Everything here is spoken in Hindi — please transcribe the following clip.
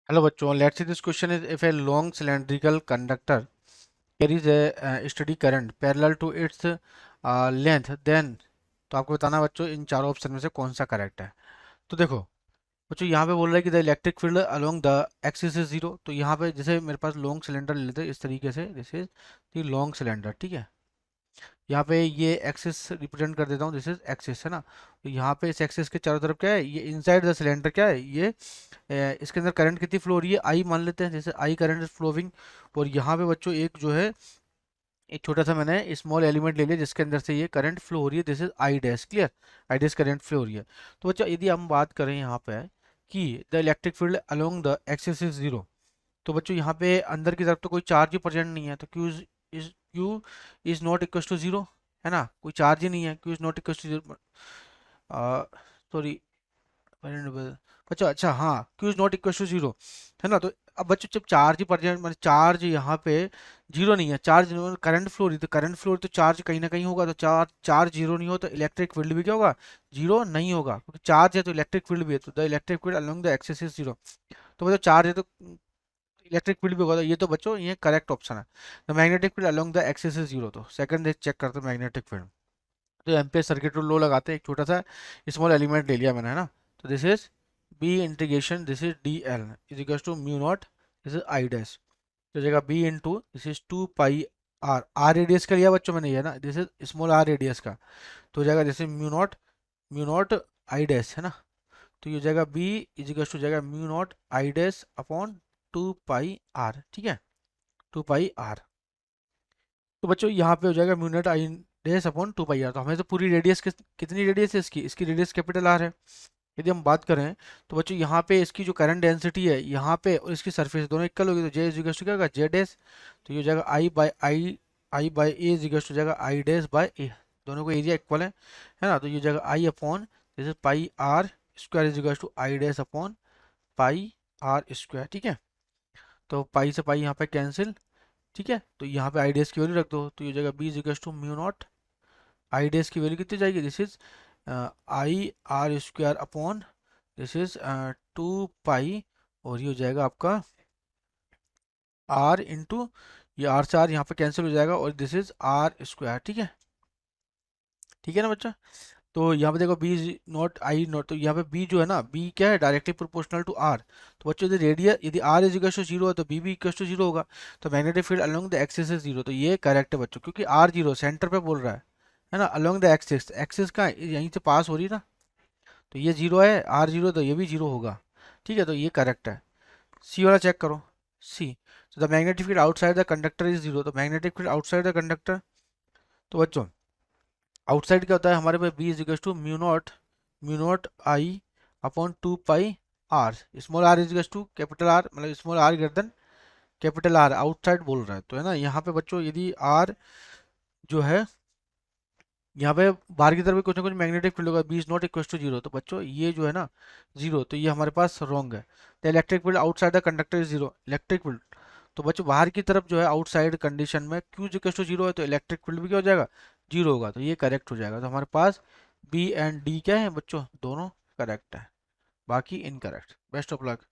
Hello बच्चों, let's see this question is if a long cylindrical conductor carries a steady current parallel to its length then तो आपको बताना है बच्चों इन चारों ऑप्शन में से कौन सा करेक्ट है। तो देखो बच्चों यहाँ पे बोल रहा है कि the electric field along the axis is zero. तो यहाँ पे जैसे मेरे पास लॉन्ग सिलेंडर ले लेते हैं इस तरीके से, this is the long cylinder, ठीक है। यहाँ पे ये एक्सिस रिप्रेजेंट कर देता हूँ, दिस इज एक्सिस है ना। तो यहाँ पे इस एक्सिस के चारों तरफ क्या है, ये इनसाइड द सिलेंडर क्या है, ये इसके अंदर करंट कितनी फ्लो हो रही है, आई मान लेते हैं, जैसे आई करंट इज फ्लोविंग। और यहाँ पे बच्चों एक जो है एक छोटा सा मैंने स्मॉल एलिमेंट ले लिया जिसके अंदर से ये करंट फ्लो हो रही है, this is I dash, clear. I dash current flow हो रही है। तो बच्चा यदि हम बात करें यहाँ पे कि the electric field along the axis is zero, तो बच्चों यहाँ पे अंदर की तरफ तो कोई चार्ज ही प्रेजेंट नहीं है, तो q is not equal to zero, है ना। कोई चार्ज ही नहीं है, q is not equal to zero, sorry अच्छा अच्छा हाँ, q is not equal to zero, है ना। तो अब बच्चों जब चार्ज ही प्रेजेंट मतलब चार्ज यहाँ पे जीरो नहीं है, चार्ज करंट फ्लो रही, तो करंट फ्लो तो चार्ज कहीं ना कहीं होगा। तो चार्ज चार्ज जीरो नहीं हो तो इलेक्ट्रिक फील्ड भी क्या होगा, जीरो नहीं होगा, क्योंकि चार्ज है तो इलेक्ट्रिक फील्ड भी है। तो the electric field along the axis is zero. तो बच्चों चार्ज है तो इलेक्ट्रिक फील्ड भी होगा, तो ये तो बच्चों ये करेक्ट ऑप्शन है। The magnetic field along the axis is zero. तो सेकंड चेक करते हैं मैग्नेटिक फील्ड। तो एम्पियर सर्किट रूल लो लगाते हैं, एक छोटा सा स्मॉल एलिमेंट ले लिया मैंने, है ना। तो this is B integration, this is d l is equal to mu naught, this is I dash. तो जाएगा B into this is two pi r, r radius का लिया बच्चों मैंने, ये ना, this is small r radius का। तो हो जाएगा जैसे म्यू नॉट आई डैश, है ना। तो ये हो जाएगा बी इज इक्वल टू जाएगा mu naught I dash upon two pi r, ठीक है, टू पाई आर। तो बच्चों यहाँ पे हो जाएगा mu naught I dash upon two pi r. तो हमें तो पूरी रेडियस कितनी रेडियस है इसकी, इसकी रेडियस कैपिटल आर है। यदि हम बात करें तो बच्चों यहाँ पे इसकी जो करंट डेंसिटी है यहाँ पे और इसकी सरफेस दोनों इक्वल होगी, तो जे इज इक्वल टू क्या होगा, जे डैश। तो ये हो जाएगा I by A is equal to जाएगा आई डैश बाई ए, दोनों को एरिया इक्वल है ना। तो ये हो जाएगा आई अपॉन जैसे pi R square is equal to I dash upon pi R square, ठीक है। तो पाई से पाई यहाँ पे कैंसिल, ठीक है। तो यहाँ पे आई डैश की वैल्यू रख दो, तो ये हो जाएगा B is equal to mu naught I dash की वैल्यू कितनी जाएगी, this is I R square upon this is two pi, और ये हो जाएगा आपका आर इंटू ये आर से आर यहाँ पे कैंसिल हो जाएगा, और दिस इज आर स्क्वायर, ठीक है। ठीक है ना बच्चा। तो यहाँ पे देखो B is not I naught, तो यहाँ पे बी जो है ना, बी क्या है, डायरेक्टली प्रोपोर्शनल टू आर। तो बच्चों यदि रेडियस यदि r is equal to zero है तो बी भी इक्वल टू जीरो होगा। तो magnetic field along the axis is zero. तो ये करेक्ट है बच्चों, क्योंकि आर जीरो सेंटर पे बोल रहा है ना। अलोंग द एक्सिस, एक्सिस का यहीं से पास हो रही है ना, तो ये जीरो है, आर जीरो तो ये भी जीरो होगा, ठीक है। तो ये करेक्ट है। सी वाला चेक करो, सी। तो the magnetic field outside the conductor is zero. तो magnetic field outside the conductor, तो बच्चों आउटसाइड क्या होता है हमारे पास, B is equal to mu naught I upon two pi R, small R is equal to capital R, मतलब small R greater than capital R, outside बोल रहा है तो, है ना। यहाँ पे बच्चों यदि आर जो है यहाँ पे बाहर की तरफ भी कुछ ना कुछ मैग्नेटिक फील्ड होगा, B is not equal to zero. तो बच्चों ये जो है ना जीरो, तो ये हमारे पास रॉन्ग है। The electric field outside the conductor is zero, electric field, तो बच्चों बाहर की तरफ जो है आउटसाइड कंडीशन में क्यू इक्वल टू जीरो है, तो इलेक्ट्रिक फील्ड भी क्या हो जाएगा, जीरो होगा। तो ये करेक्ट हो जाएगा। तो हमारे पास बी एंड डी क्या है बच्चों, दोनों करेक्ट है, बाकी इनकरेक्ट। Best of luck.